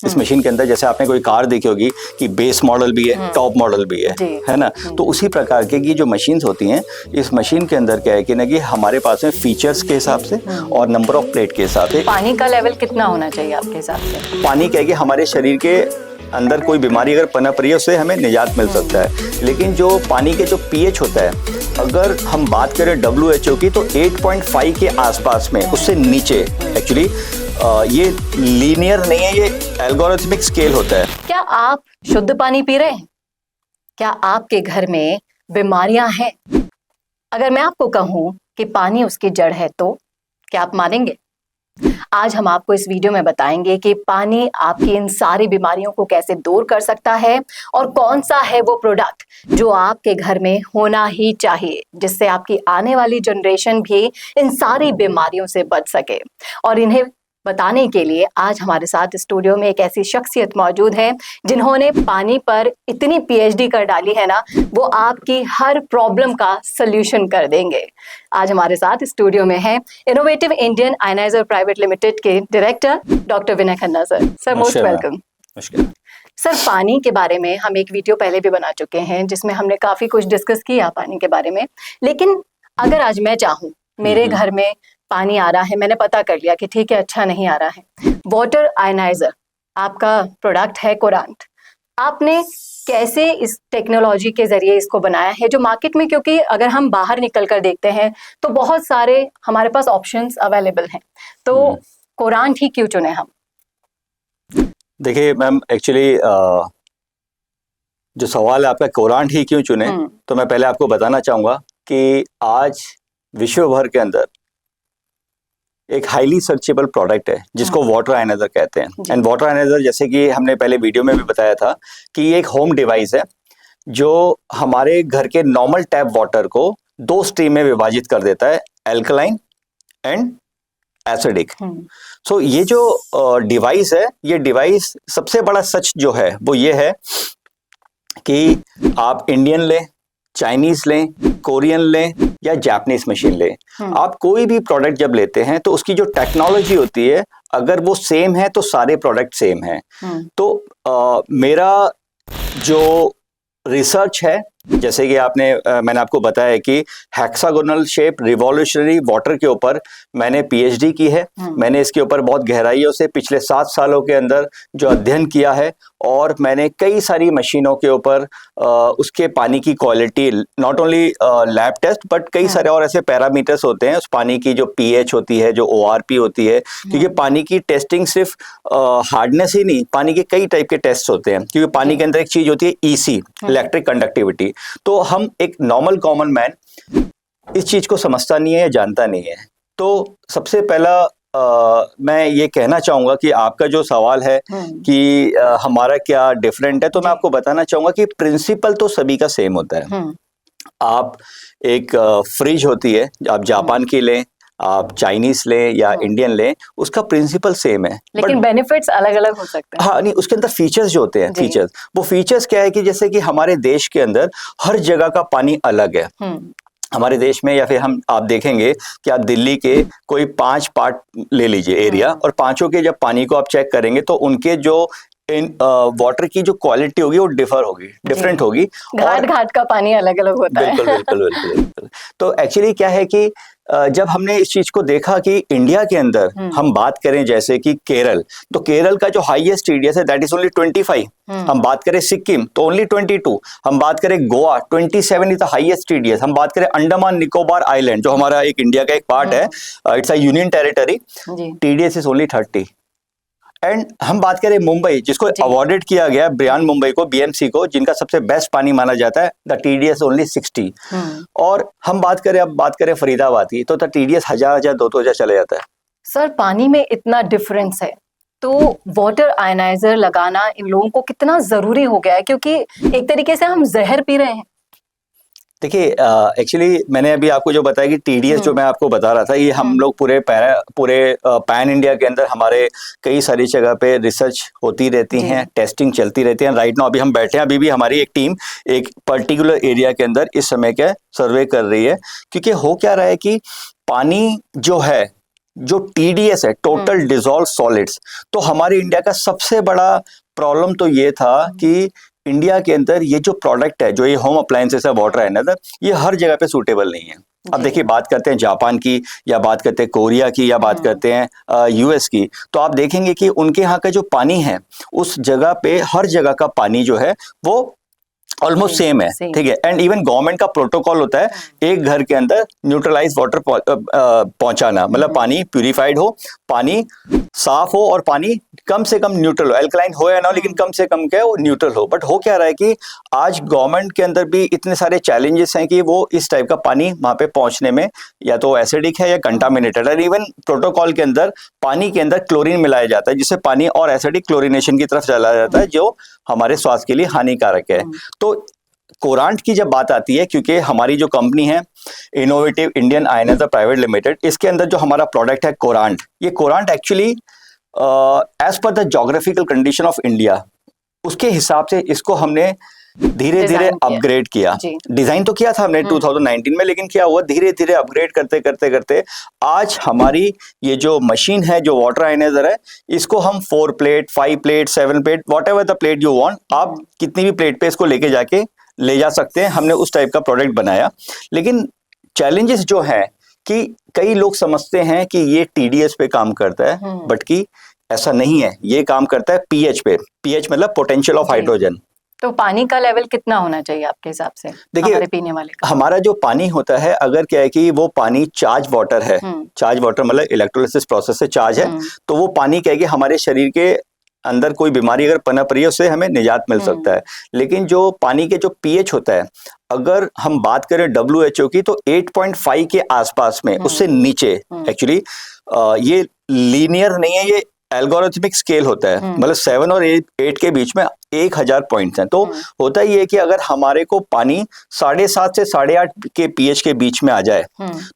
इस मशीन के अंदर। जैसे आपने कोई कार देखी होगी कि बेस मॉडल भी है, टॉप मॉडल भी है ना। तो उसी प्रकार के की जो मशीन्स होती हैं, इस मशीन के अंदर क्या है कि ना कि हमारे पास में फीचर्स के हिसाब से और नंबर ऑफ प्लेट के हिसाब से। पानी का लेवल कितना होना चाहिए आपके हिसाब से? पानी क्या है कि हमारे शरीर के अंदर कोई बीमारी अगर पनप रही है उससे हमें निजात मिल सकता है। लेकिन जो पानी के जो पीएच होता है, अगर हम बात करें WHO की, तो 8.5 के आसपास में, उससे नीचे एक्चुअली ये लीनियर नहीं है, ये एल्गोरिथमिक स्केल होता है। क्या आप शुद्ध पानी पी रहे हैं? क्या आपके घर में बीमारियां हैं? अगर मैं आपको कहूं कि पानी उसकी जड़ है, तो क्या आप मानेंगे? आज हम आपको इस वीडियो में बताएंगे कि पानी आपकी इन सारी बीमारियों को कैसे दूर कर सकता है और कौन सा है वो प्रोडक्ट जो आपके घर में होना ही चाहिए, जिससे आपकी आने वाली जनरेशन भी इन सारी बीमारियों से बच सके। और इन्हें बताने के लिए आज हमारे साथ स्टूडियो में एक ऐसी शख्सियत मौजूद है जिन्होंने पानी पर इतनी PhD कर डाली है ना, वो आपकी हर प्रॉब्लम का सल्यूशन कर देंगे। आज हमारे साथ स्टूडियो में है innovative Indian ioniser private limited के director doctor Vinay Khanna sir. Sir most welcome. Sir, पानी के बारे में हम एक वीडियो पहले भी बना चुके हैं जिसमें हमने काफी कुछ डिस्कस किया पानी के बारे में। लेकिन अगर आज मैं चाहूँ, मेरे घर में पानी आ रहा है, मैंने पता कर लिया कि ठीक है अच्छा नहीं आ रहा है, वाटर आयनाइजर आपका प्रोडक्ट है कोरांट, आपने कैसे इस टेक्नोलॉजी के जरिए इसको बनाया है जो मार्केट में, क्योंकि अगर हम बाहर निकल कर देखते हैं तो बहुत सारे हमारे पास ऑप्शंस अवेलेबल हैं, तो कोरांट ही क्यों चुने हम? देखिए मैम, एक्चुअली जो सवाल है आपका कोरांट ही क्यों चुने, तो मैं पहले आपको बताना चाहूँगा कि आज विश्व भर के अंदर एक हाईली सर्चेबल प्रोडक्ट है जिसको वाटर आयनाइजर कहते हैं। एंड वाटर आयनाइजर, जैसे कि हमने पहले वीडियो में भी बताया था, कि ये एक होम डिवाइस है जो हमारे घर के नॉर्मल टैप वाटर को 2 स्ट्रीम में विभाजित कर देता है, एल्कलाइन एंड एसिडिक। सो ये जो डिवाइस है, ये डिवाइस सबसे बड़ा सच जो है वो ये है कि आप इंडियन लें, चाइनीज लें, कोरियन लें या जापानीज मशीन लें, आप कोई भी प्रोडक्ट जब लेते हैं तो उसकी जो टेक्नोलॉजी होती है, अगर वो सेम है तो सारे प्रोडक्ट सेम है। तो मेरा जो रिसर्च है, जैसे कि मैंने आपको बताया कि हेक्सागोनल शेप रिवॉल्यूशनरी वाटर के ऊपर मैंने PhD की है। मैंने इसके ऊपर बहुत गहराइयों से पिछले 7 सालों के अंदर जो अध्ययन किया है, और मैंने कई सारी मशीनों के ऊपर उसके पानी की quality, not only lab test but कई सारे और ऐसे पैरामीटर्स होते हैं उस पानी की, जो pH होती है, जो ORP होती है, क्योंकि पानी की टेस्टिंग सिर्फ हार्डनेस ही नहीं, पानी के कई टाइप के टेस्ट होते हैं, क्योंकि पानी के अंदर एक चीज होती है EC, इलेक्ट्रिक कंडक्टिविटी। तो हम एक नॉर्मल कॉमन मैन इस चीज को समझता नहीं है या जानता नहीं है। तो सबसे पहला मैं ये कहना चाहूंगा कि आपका जो सवाल है कि हमारा क्या डिफरेंट है, तो मैं आपको बताना चाहूंगा कि प्रिंसिपल तो सभी का सेम होता है। आप एक फ्रिज होती है, आप जापान की लें, आप चाइनीज लें या इंडियन लें, उसका प्रिंसिपल सेम है, लेकिन बेनिफिट्स अलग अलग हो सकते हैं। हाँ, नहीं, उसके अंदर फीचर्स जो होते हैं, वो फीचर्स क्या है कि जैसे कि हमारे देश के अंदर हर जगह का पानी अलग है। हमारे देश में, या फिर आप देखेंगे कि आप दिल्ली के कोई 5 पार्ट ले लीजिए एरिया, और पांचों के जब पानी को आप चेक करेंगे तो उनके जो वाटर की जो क्वालिटी होगी वो डिफरेंट होगी। घाट घाट का पानी अलग अलग होता है। बिल्कुल। तो एक्चुअली क्या है कि जब हमने इस चीज को देखा कि इंडिया के अंदर हम बात करें जैसे कि केरल, तो केरल का जो हाईएस्ट TDS है दैट इज ओनली 25। हम बात करें सिक्किम तो ओनली 22। हम बात करें Goa 27 is the highest TDS। हम बात करें अंडमान निकोबार आइलैंड, जो हमारा एक इंडिया का एक पार्ट है, it's a union territory, TDS is only 30। And हम बात करें मुंबई, जिसको अवॉर्डेड किया गया ब्रियान मुंबई को, BMC को, जिनका सबसे बेस्ट पानी माना जाता है, द TDS ओनली 60। और हम बात करें फरीदाबाद की, तो द TDS 1000 2-2000 चले जाता है। सर, पानी में इतना डिफरेंस है तो वाटर आयनाइजर लगाना इन लोगों को कितना जरूरी हो गया है, क्योंकि एक तरीके से हम जहर पी रहे हैं। देखिए, एक्चुअली मैंने अभी आपको जो बताया कि TDS जो मैं आपको बता रहा था, ये हम लोग पूरे पैन इंडिया के अंदर हमारे कई सारी जगह पे रिसर्च होती रहती हैं, टेस्टिंग चलती रहती है। राइट नाउ अभी हम बैठे हैं, अभी भी हमारी एक टीम एक पर्टिकुलर एरिया के अंदर इस समय का सर्वे कर रही है, क्योंकि हो क्या रहा है कि पानी जो है जो TDS है, टोटल डिसॉल्व सॉलिड्स, तो हमारे इंडिया का सबसे बड़ा प्रॉब्लम तो ये था कि इंडिया के अंदर ये जो प्रोडक्ट है, जो ये होम अप्लायंसेस है, वाटर एनालाइजर, ये हर जगह पे सूटेबल नहीं है। अब देखिए, बात करते हैं जापान की, या बात करते हैं कोरिया की, या बात करते हैं US की, तो आप देखेंगे कि उनके यहाँ का जो पानी है, उस जगह पे हर जगह का पानी जो है वो ऑलमोस्ट सेम है, ठीक है। एंड इवन गवर्नमेंट का प्रोटोकॉल होता है एक घर के अंदर न्यूट्रलाइज वाटर पहुंचाना, मतलब पानी प्यूरिफाइड हो, पानी साफ हो, और पानी कम से कम न्यूट्रल हो, एल्कलाइन हो या ना, लेकिन कम से कम क्या है वो न्यूट्रल हो। बट हो क्या रहा है कि आज गवर्नमेंट के अंदर भी इतने सारे चैलेंजेस हैं कि वो इस टाइप का पानी वहां पे पहुंचने में या तो एसिडिक है या कंटामिनेटेड है। इवन प्रोटोकॉल के अंदर पानी के अंदर क्लोरीन मिलाया जाता है, जिससे पानी और एसिडिक क्लोरीनेशन की तरफ चला जाता है, जो हमारे स्वास्थ्य के लिए हानिकारक है। तो कोरांट की जब बात आती है, क्योंकि हमारी जो कंपनी है innovative Indian ioniser private limited, इसके अंदर जो हमारा प्रोडक्ट है कोरांट, ये कोरांट actually as per the geographical condition of India, उसके हिसाब से इसको हमने धीरे धीरे अपग्रेड किया। डिजाइन तो किया था हमने 2019 में, लेकिन क्या हुआ, धीरे धीरे अपग्रेड करते करते करते आज हमारी ये जो मशीन है, जो वाटर आयनाइजर है, इसको हम 4 plate, 5 plate, 7 plate, what ever the plate you want, आप कितनी भी प्लेट पे इसको लेके जाके ले जा सकते हैं। हमने उस टाइप का प्रोडक्ट बनाया। लेकिन चैलेंजेस जो है कि कई लोग समझते हैं कि ये TDS पे काम करता है, बट कि ऐसा नहीं है, ये काम करता है pH पे। pH मतलब पोटेंशियल ऑफ हाइड्रोजन। तो पानी का लेवल कितना होना चाहिए आपके हिसाब से? देखिए, पीने वाले का हमारा जो पानी होता है, अगर क्या है कि वो पानी चार्ज वाटर है, चार्ज वाटर मतलब इलेक्ट्रोलिसिस प्रोसेस से चार्ज है, तो वो पानी क्या है कि हमारे शरीर के अंदर कोई बीमारी अगर पनप रही है, उससे हमें निजात मिल सकता है। लेकिन जो पानी के जो pH होता है, अगर हम बात करें WHO की, तो 8.5 के आसपास में, उससे नीचे एक्चुअली ये लीनियर नहीं है, ये एल्गोरिथमिक स्केल होता है, मतलब 7 और 8 के बीच में 1000 पॉइंट्स हैं। तो होता ही है कि अगर हमारे को पानी 7.5 से 8.5 के pH के बीच में आ जाए,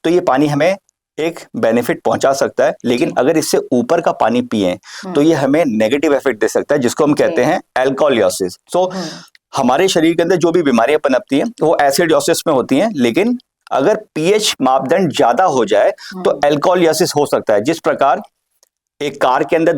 तो ये पानी हमें एक बेनिफिट पहुंचा सकता है। लेकिन अगर इससे ऊपर का पानी पिए तो ये हमें नेगेटिव इफेक्ट दे सकता है, जिसको हम कहते हैं एल्कोलियोसिस। सो हमारे शरीर के अंदर जो भी बीमारियां पनपती हैं वो एसिडोसिस में होती हैं, लेकिन अगर pH मापदंड ज्यादा हो जाए तो एल्कोलियोसिस हो सकता है। जिस प्रकार एक कार के अंदर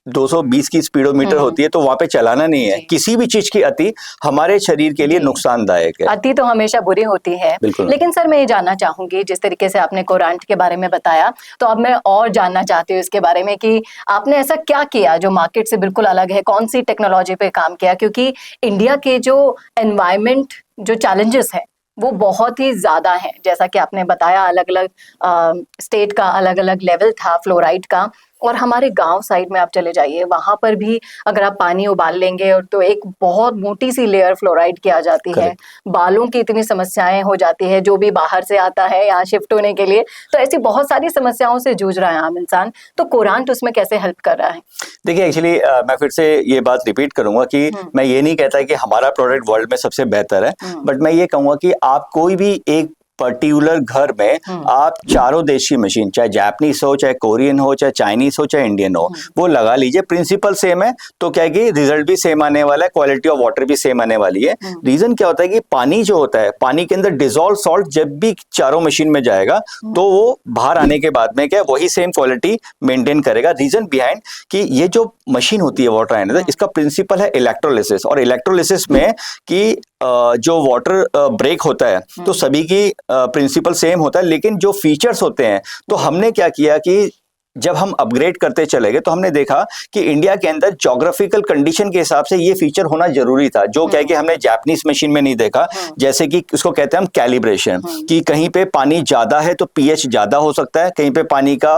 220 की स्पीडोमीटर होती है, तो वहां पे चलाना नहीं है। किसी भी चीज की अति हमारे शरीर के लिए नुकसानदायक है। अति तो हमेशा बुरी होती है। लेकिन सर, मैं ये जानना चाहूंगी, जिस तरीके से आपने कोरांट के बारे में बताया, तो अब मैं और जानना चाहती हूँ इसके बारे में कि आपने ऐसा क्या किया जो मार्केट से बिल्कुल अलग है, कौन सी टेक्नोलॉजी पे काम किया? क्योंकि इंडिया के जो एनवायरमेंट, जो चैलेंजेस है, वो बहुत ही ज्यादा है। जैसा कि आपने बताया, अलग अलग स्टेट का अलग अलग लेवल था फ्लोराइड का, और हमारे गांव साइड में आप चले जाइए, वहां पर भी अगर आप पानी उबाल लेंगे और तो एक बहुत मोटी सी लेयर फ्लोराइड की आ जाती है। बालों की इतनी समस्याएं हो जाती है, जो भी बाहर से आता है यहाँ शिफ्ट होने के लिए, तो ऐसी बहुत सारी समस्याओं से जूझ रहा है आम इंसान। तो कोरांट उसमें कैसे हेल्प कर रहा है? देखिए, एक्चुअली मैं फिर से ये बात रिपीट करूंगा कि मैं ये नहीं कहता कि हमारा प्रोडक्ट वर्ल्ड में सबसे बेहतर है, बट मैं ये कहूंगा कि आप कोई भी एक पर्टिकुलर घर में आप चारों देशी मशीन, चाहे जापानीज हो, चाहे कोरियन हो, चाहे चाइनीज हो, चाहे इंडियन हो, वो लगा लीजिए। प्रिंसिपल सेम है, तो क्या है कि रिजल्ट भी सेम आने वाला है, क्वालिटी ऑफ वाटर भी सेम आने वाली है। रीजन क्या होता है कि पानी जो होता है, पानी के अंदर डिसॉल्व सॉल्ट जब भी चारों मशीन में जाएगा, तो वो बाहर आने के बाद में क्या वही सेम क्वालिटी मेंटेन करेगा। रीजन बिहाइंड कि ये जो मशीन होती है वाटर आयनाइजर, इसका प्रिंसिपल है इलेक्ट्रोलिसिस, और इलेक्ट्रोलिसिस में कि जो वाटर ब्रेक होता है, तो सभी की प्रिंसिपल सेम होता है, लेकिन जो फीचर्स होते हैं, तो हमने क्या किया कि जब हम अपग्रेड करते चले गए, तो हमने देखा कि इंडिया के अंदर ज्योग्राफिकल कंडीशन के हिसाब से ये फीचर होना जरूरी था, जो क्या है कि हमने जापानीज मशीन में नहीं देखा। जैसे कि उसको कहते हैं हम कैलिब्रेशन, कि कहीं पे पानी ज्यादा है तो pH ज्यादा हो सकता है, कहीं पे पानी का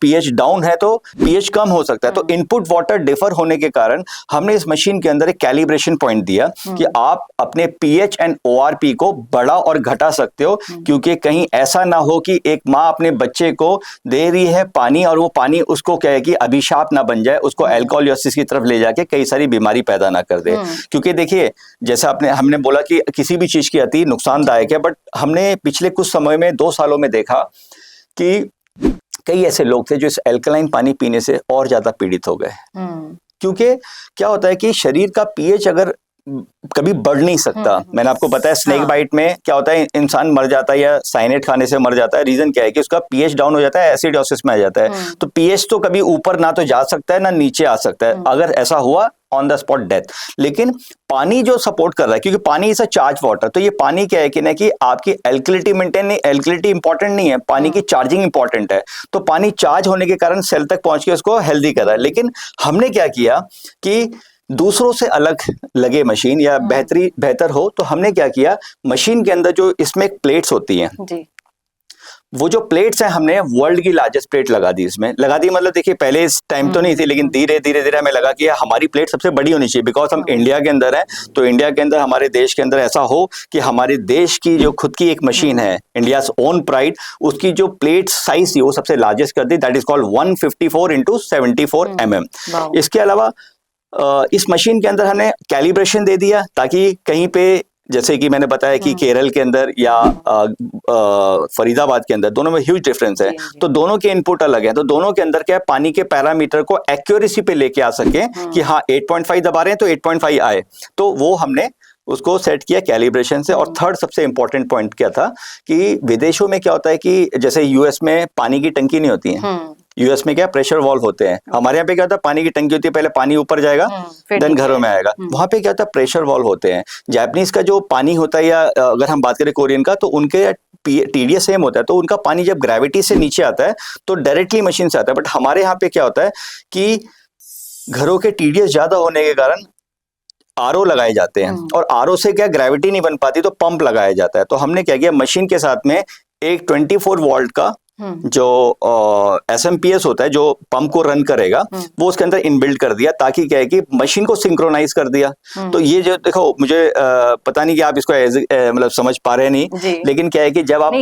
pH डाउन है तो pH कम हो सकता है। तो इनपुट वाटर डिफर होने के कारण हमने इस मशीन के अंदर एक कैलिब्रेशन पॉइंट दिया कि आप अपने pH एंड ORP को बढ़ा और घटा सकते हो, क्योंकि कहीं ऐसा ना हो कि एक माँ अपने बच्चे को दे रही है पानी, और वो पानी उसको क्या है कि अभिशाप ना बन जाए, उसको एल्कोलियोसिस की तरफ ले जाके कई सारी बीमारी पैदा ना कर दे। क्योंकि देखिए, जैसा हमने बोला कि किसी भी चीज की अति नुकसानदायक है, बट हमने पिछले कुछ समय में 2 सालों में देखा कि कई ऐसे लोग थे जो इस एल्कलाइन पानी पीने से और ज्यादा पीड़ित हो गए। क्योंकि क्या होता है कि शरीर का pH अगर कभी बढ़ नहीं सकता। मैंने आपको बताया स्नेक बाइट में क्या होता है, इंसान मर जाता है या साइनेट खाने से मर जाता है। रीजन क्या है कि उसका पीएच डाउन हो जाता है, एसिडोसिस में आ जाता है। तो पीएच तो कभी ऊपर ना तो जा सकता है ना नीचे आ सकता है। अगर ऐसा हुआ ऑन द स्पॉट डेथ। लेकिन पानी जो सपोर्ट कर रहा है, क्योंकि पानी इज अ चार्ज वाटर, तो ये पानी क्या है कि ना कि आपकी एल्कलिटी मेंटेन नहीं, एल्कलिटी इंपॉर्टेंट नहीं है, पानी की चार्जिंग इंपॉर्टेंट है। तो पानी चार्ज होने के कारण सेल तक पहुंच के उसको हेल्दी कर रहा है। लेकिन हमने क्या किया कि दूसरों से अलग लगे मशीन या बेहतर हो, तो हमने क्या किया, मशीन के अंदर जो इसमें प्लेट्स होती हैं जी, वो जो प्लेट्स हैं हमने वर्ल्ड की लार्जेस्ट प्लेट लगा दी। इसमें लगा दी मतलब देखिए पहले इस टाइम तो नहीं थी, लेकिन धीरे धीरे हमें लगा कि हमारी प्लेट सबसे बड़ी होनी चाहिए, बिकॉज हम इंडिया के अंदर हैं। तो इंडिया के अंदर, हमारे देश के अंदर ऐसा हो कि हमारे देश की जो खुद की एक मशीन है, इंडियाज ओन प्राइड, उसकी जो प्लेट साइज थी वो सबसे लार्जेस्ट कर दी। That is called 154x74 mm। इसके अलावा इस मशीन के अंदर हमने कैलिब्रेशन दे दिया, ताकि कहीं पे जैसे कि मैंने बताया कि केरल के अंदर या फरीदाबाद के अंदर दोनों में ह्यूज डिफरेंस है। तो दोनों के इनपुट अलग है। तो दोनों के अंदर क्या है, पानी के पैरामीटर को एक्यूरेसी पे लेके आ सके कि हाँ 8.5 दबा रहे हैं तो 8.5 आए। तो वो हमने उसको सेट किया कैलिब्रेशन से। और थर्ड सबसे इंपॉर्टेंट पॉइंट क्या था कि विदेशों में क्या होता है कि जैसे यूएस में पानी की टंकी नहीं होती है, यूएस में क्या प्रेशर वॉल्व होते हैं। हमारे यहाँ पे क्या होता है, पानी की टंकी होती है, पहले पानी ऊपर जाएगा देन घरों में आएगा। वहां पे क्या होता है, प्रेशर वॉल्व होते हैं। जापानीज का जो पानी होता है, या अगर हम बात करें कोरियन का, तो उनके टीडीएस सेम होता है। तो उनका पानी जब ग्रेविटी से नीचे आता है तो डायरेक्टली मशीन से आता है। बट हमारे यहाँ पे क्या होता है कि घरों के टीडीएस ज्यादा होने के कारण आरओ लगाए जाते हैं, और आरओ से क्या ग्रेविटी नहीं बन पाती, तो पंप लगाया जाता है। तो हमने क्या किया, मशीन के साथ में एक 24 वोल्ट का जो एसएमपीएस होता है, जो पंप को रन करेगा, वो उसके अंदर इनबिल्ड कर दिया, ताकि क्या है कि मशीन को सिंक्रोनाइज कर दिया। तो ये जो देखो, मुझे पता नहीं कि आप इसको मतलब समझ पा रहे नहीं, लेकिन क्या है कि जब आप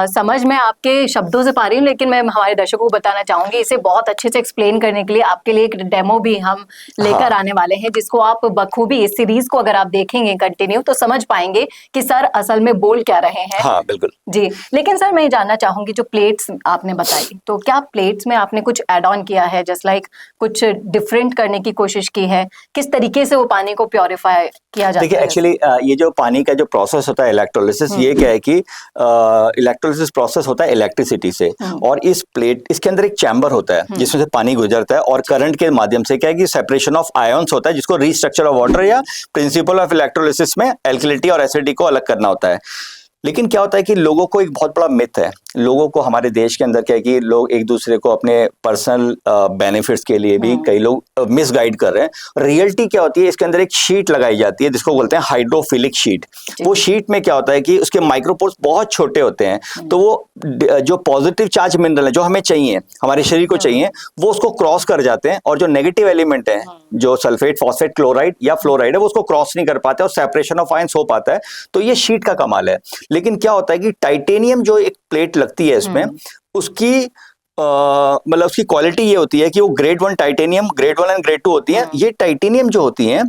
समझ मैं आपके शब्दों से पा रही हूँ, लेकिन मैं हमारे दर्शकों को बताना चाहूंगी, इसे बहुत अच्छे से एक्सप्लेन करने के लिए आपके लिए एक डेमो भी हम लेकर आने वाले हैं, जिसको आप बखूबी इस सीरीज को अगर आप देखेंगे कंटिन्यू तो समझ पाएंगे कि सर असल में बोल क्या रहे हैं। हाँ बिल्कुल जी। लेकिन सर मैं जानना चाहूंगी, जो प्लेट्स आपने बताई, तो क्या प्लेट्स में आपने कुछ ऐड ऑन किया है, जस्ट लाइक कुछ डिफरेंट करने की कोशिश की है? किस तरीके से वो पानी को प्योरीफाई किया जाता है? देखिए एक्चुअली ये जो पानी का जो प्रोसेस होता है इलेक्ट्रोलिसिस, ये क्या है कि इलेक्ट्रोलिसिस प्रोसेस होता है इलेक्ट्रिसिटी से। और इस प्लेट, इसके अंदर एक चैम्बर होता है जिसमें से पानी गुजरता है, और करंट के माध्यम से क्या है कि सेपरेशन ऑफ आयंस होता है, जिसको रीस्ट्रक्चर ऑफ वाटर या प्रिंसिपल ऑफ इलेक्ट्रोलिसिस में एल्कलिटी और एसिडिटी को अलग करना होता है। लेकिन क्या होता है कि लोगों को एक बहुत बड़ा मिथ है, लोगों को हमारे देश के अंदर क्या है कि लोग एक दूसरे को अपने पर्सनल बेनिफिट्स के लिए भी कई लोग मिसगाइड कर रहे हैं। रियलिटी क्या होती है, इसके अंदर एक शीट लगाई जाती है जिसको बोलते हैं हाइड्रोफिलिक शीट। वो शीट में क्या होता है कि उसके माइक्रोपोर्स बहुत छोटे होते हैं, तो वो जो पॉजिटिव चार्ज मिनरल है जो हमें चाहिए, हमारे शरीर को चाहिए, वो उसको क्रॉस कर जाते हैं, और जो नेगेटिव एलिमेंट है, जो सल्फेट, फॉस्फेट, क्लोराइड या फ्लोराइड है, वो उसको क्रॉस नहीं कर पाते और सेपरेशन ऑफ आयंस हो पाता है। तो ये शीट का कमाल है। लेकिन क्या होता है कि टाइटेनियम जो एक प्लेट लगती है इसमें, उसकी मतलब उसकी क्वालिटी ये होती है कि वो grade 1 titanium, grade 1 and grade 2 होती है। ये टाइटेनियम जो होती है,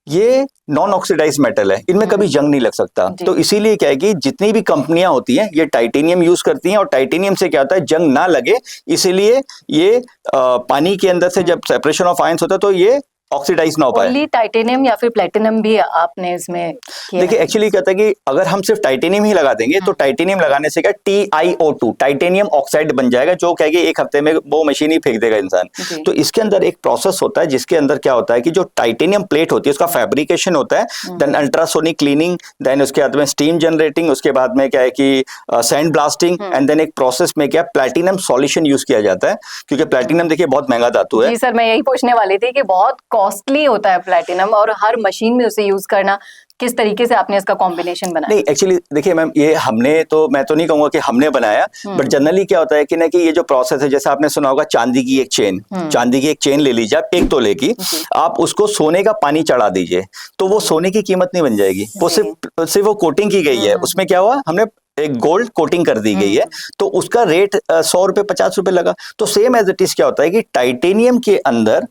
ये नॉन ऑक्सीडाइज मेटल है, इनमें कभी जंग नहीं लग सकता। तो इसीलिए क्या है कि जितनी भी कंपनियां होती हैं ये टाइटेनियम यूज करती हैं, और टाइटेनियम से क्या होता है, जंग ना लगे, इसीलिए ये पानी के अंदर से जब सेपरेशन ऑफ आयंस होता है तो ये ऑक्सीडाइज ना हो पाए। ओनली टाइटेनियम या फिर प्लेटिनम भी आपने इसमें किया? देखिए एक्चुअली कहता है कि अगर हम सिर्फ टाइटेनियम ही लगा देंगे तो टाइटेनियम लगाने से क्या TiO2 टाइटेनियम ऑक्साइड बन जाएगा, जो कह के एक हफ्ते में वो मशीन ही फेंक देगा इंसान। तो इसके अंदर एक प्रोसेस होता है जिसके अंदर क्या होता है कि जो टाइटेनियम प्लेट होती है उसका फैब्रिकेशन होता है, देन अल्ट्रासोनिक क्लीनिंग, देन उसके बाद में स्टीम जनरेटिंग, उसके बाद में क्या है कि सैंड ब्लास्टिंग, एंड देन एक प्रोसेस में क्या प्लैटिनम सॉल्यूशन यूज किया जाता है, क्योंकि प्लैटिनम देखिए बहुत महंगा धातु है। जी सर, मैं यही पूछने वाली थी कि बहुत कॉस्टली होता है प्लैटिनम, और हर मशीन में उसे यूज करना, किस तरीके से आपने इसका कॉम्बिनेशन बनाया? नहीं एक्चुअली देखिए मैम, ये हमने तो, मैं तो नहीं कहूंगा कि हमने बनाया, बट जनरली क्या होता है कि ना कि ये जो प्रोसेस है, जैसे आपने सुना होगा चांदी की एक चेन, चांदी की एक चेन ले लीजिए आप 1 तोले की, आप उसको सोने का पानी चढ़ा दीजिए, तो वो सोने की कीमत नहीं बन जाएगी, वो सिर्फ वो कोटिंग की गई है। उसमें क्या हुआ, हमने एक गोल्ड कोटिंग कर दी गई है, तो उसका रेट 100 रुपए 50 रुपए लगा। तो सेम एज इट इज क्या होता है कि टाइटेनियम के अंदर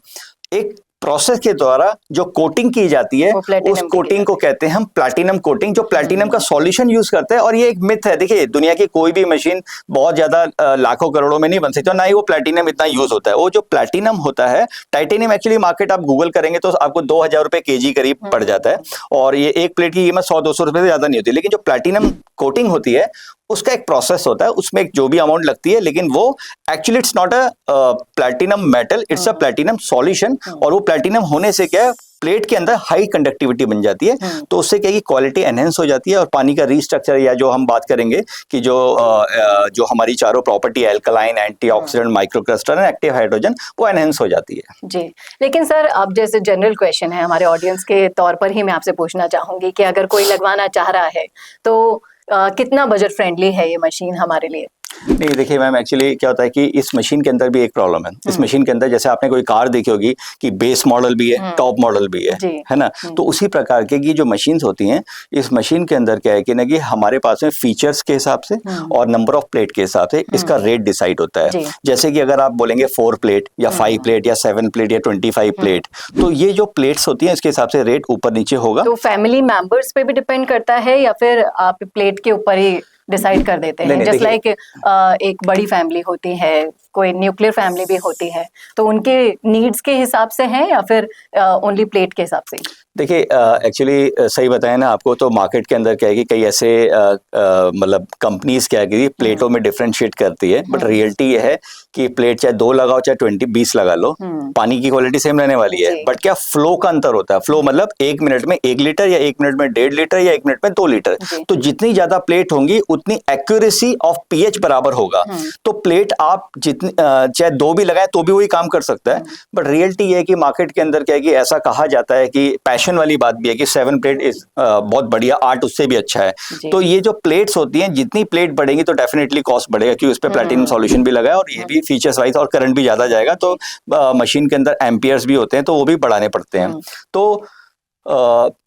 एक प्रोसेस के द्वारा जो कोटिंग की जाती है वो platinum उस की कोटिंग को कहते हैं हम प्लैटिनम कोटिंग, जो प्लैटिनम का सॉल्यूशन यूज करते हैं। और ये एक मिथ है, देखिए दुनिया की कोई भी मशीन बहुत ज्यादा लाखों करोड़ों में नहीं बन सकती, और ना ही वो प्लैटिनम इतना यूज होता है। वो जो प्लैटिनम होता है, टाइटेनियम एक्चुअली मार्केट आप गूगल करेंगे तो आपको 2000 रुपए केजी करीब पड़ जाता है, और ये एक प्लेट की कीमत 100-200 रुपए से ज्यादा नहीं होती। लेकिन जो प्लैटिनम कोटिंग होती है उसका एक प्रोसेस होता है, उसमें एक जो भी अमाउंट लगती है, लेकिन वो actually it's not a platinum metal, it's a platinum solution. और वो प्लैटिनम होने से क्या है, प्लेट के अंदर हाई कंडक्टिविटी बन जाती है, तो उससे क्या है कि क्वालिटी एनहेंस हो जाती है, और पानी का रीस्ट्रक्चर, या जो हम बात करेंगे कि जो हमारी चारों property, alkaline, antioxidant, microcrystal and active hydrogen, वो एनहेंस हो जाती है। जी, लेकिन सर अब जैसे जनरल क्वेश्चन है हमारे ऑडियंस के तौर पर ही मैं आपसे पूछना चाहूंगी कि अगर कोई लगवाना चाह रहा है तो कितना बजट फ्रेंडली है ये मशीन हमारे लिए? नहीं देखिए मैम, एक्चुअली क्या होता है कि इस मशीन के अंदर भी एक प्रॉब्लम है। इस मशीन के अंदर जैसे आपने कोई कार देखी होगी कि बेस मॉडल भी है, टॉप मॉडल भी है ना, तो उसी प्रकार के की जो मशीन्स होती हैं, इस मशीन के अंदर क्या है कि ना कि हमारे पास में फीचर्स के हिसाब से और नंबर ऑफ प्लेट के हिसाब से इसका रेट डिसाइड होता है। जैसे कि अगर आप बोलेंगे 4 प्लेट या 5 प्लेट या 7 प्लेट या 25 प्लेट, तो ये जो प्लेट्स होती हैं इसके हिसाब से रेट ऊपर नीचे होगा। तो फैमिली मेंबर्स पे भी डिपेंड करता है या फिर आप प्लेट के ऊपर ही डिसाइड कर देते हैं? जस्ट लाइक एक बड़ी फैमिली होती है, कोई न्यूक्लियर फैमिली भी होती है, तो उनके नीड्स के हिसाब से है या फिर ओनली प्लेट के हिसाब से? देखिए एक्चुअली सही बताएं ना आपको, तो मार्केट के अंदर क्या है कि कई ऐसे मतलब कंपनीज क्या है कि प्लेटों में डिफरेंशिएट करती है, बट रियलिटी ये है कि प्लेट चाहे 2 लगाओ चाहे 20 लगा लो, पानी की क्वालिटी सेम रहने वाली है। बट क्या फ्लो का अंतर होता है, फ्लो मतलब 1 मिनट में 1 लीटर या 1 मिनट में 1.5 लीटर या 1 मिनट में 2 लीटर। तो जितनी ज्यादा प्लेट होंगी उतनी एक्यूरेसी ऑफ पीएच बराबर होगा। तो प्लेट आप जितनी चाहे 2 भी लगाए तो भी वही काम कर सकता है। बट रियलिटी ये है कि मार्केट के अंदर क्या है कि ऐसा कहा जाता है कि पैशन वाली बात भी है कि 7 प्लेट इज बहुत बढ़िया, 8 उससे भी अच्छा है। तो ये जो प्लेट्स होती हैं, जितनी प्लेट बढ़ेंगी तो डेफिनेटली कॉस्ट बढ़ेगा, क्योंकि उस पर प्लैटिनम सॉल्यूशन भी लगा है, और ये भी फीचर्स वाइज, और करंट भी ज्यादा जाएगा, तो मशीन के अंदर एम्पियर्स भी होते हैं तो वो भी बढ़ाने पड़ते हैं। तो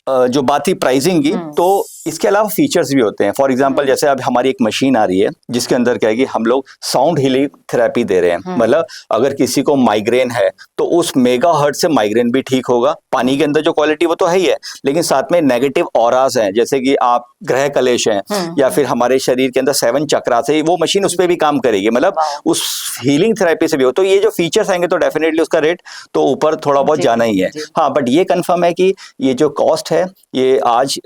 जो बात थी प्राइसिंग की, तो इसके अलावा फीचर्स भी होते हैं। फॉर एग्जांपल जैसे अब हमारी एक मशीन आ रही है जिसके अंदर क्या है कि हम लोग साउंड हीलिंग थेरेपी दे रहे हैं। मतलब अगर किसी को माइग्रेन है तो उस मेगाहर्ट्ज से माइग्रेन भी ठीक होगा। पानी के अंदर जो क्वालिटी वो तो है ही है, लेकिन साथ में नेगेटिव ऑरास हैं, जैसे कि आप ग्रह कलेश हैं या फिर हमारे शरीर के अंदर 7 चक्रा से, वो मशीन उस पर भी काम करेगी, मतलब उस हीलिंग थेरेपी से भी हो। तो ये जो फीचर्स आएंगे तो डेफिनेटली उसका रेट तो ऊपर थोड़ा बहुत जाना ही है। हाँ, बट ये कंफर्म है कि ये जो कॉस्ट है ये आज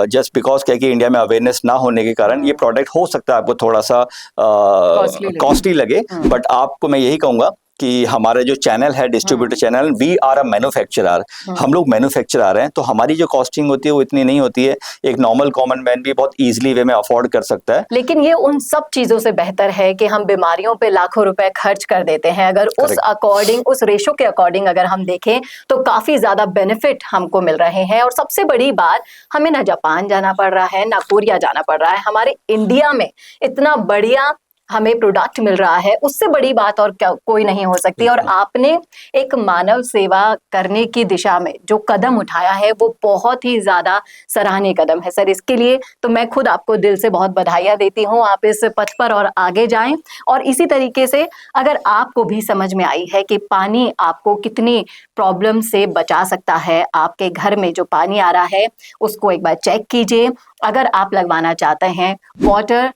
जस्ट बिकॉज क्या कि इंडिया में अवेयरनेस ना होने के कारण ये प्रोडक्ट हो सकता है आपको थोड़ा सा कॉस्टली लगे। बट आपको मैं यही कहूंगा कि हमारा जो चैनल है, distributor channel, we are a manufacturer, हम लोग मैन्युफैक्चरर हैं, तो हमारी जो कॉस्टिंग होती है वो इतनी नहीं होती है। एक नॉर्मल कॉमन मैन भी बहुत इजीली वे में अफोर्ड कर सकता है। लेकिन ये उन सब चीजों से बेहतर है कि हम बीमारियों पे लाखों रुपए खर्च कर देते हैं। अगर उस अकॉर्डिंग, उस रेशो के अकॉर्डिंग अगर हम देखें तो काफी ज्यादा बेनिफिट हमको मिल रहे हैं। और सबसे बड़ी बात, हमें ना जापान जाना पड़ रहा है ना कोरिया जाना पड़ रहा है, हमारे इंडिया में इतना बढ़िया हमें प्रोडक्ट मिल रहा है, उससे बड़ी बात और क्या कोई नहीं हो सकती। और आपने एक मानव सेवा करने की दिशा में जो कदम उठाया है वो बहुत ही ज्यादा सराहनीय कदम है सर। इसके लिए तो मैं खुद आपको दिल से बहुत बधाइयां देती हूँ। आप इस पथ पर और आगे जाएं। और इसी तरीके से अगर आपको भी समझ में आई है कि पानी आपको कितनी प्रॉब्लम से बचा सकता है, आपके घर में जो पानी आ रहा है उसको एक बार चेक कीजिए। अगर आप लगवाना चाहते हैं वाटर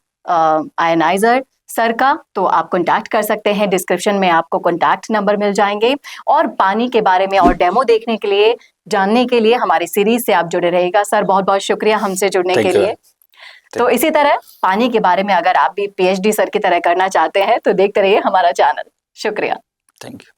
आयनाइजर सर का, तो आप कांटेक्ट कर सकते हैं। डिस्क्रिप्शन में आपको कांटेक्ट नंबर मिल जाएंगे। और पानी के बारे में और डेमो देखने के लिए, जानने के लिए हमारी सीरीज से आप जुड़े रहिएगा। सर बहुत बहुत शुक्रिया हमसे जुड़ने के लिए। तो इसी तरह पानी के बारे में अगर आप भी पीएचडी सर की तरह करना चाहते हैं तो देखते रहिए हमारा चैनल। शुक्रिया। Thank you.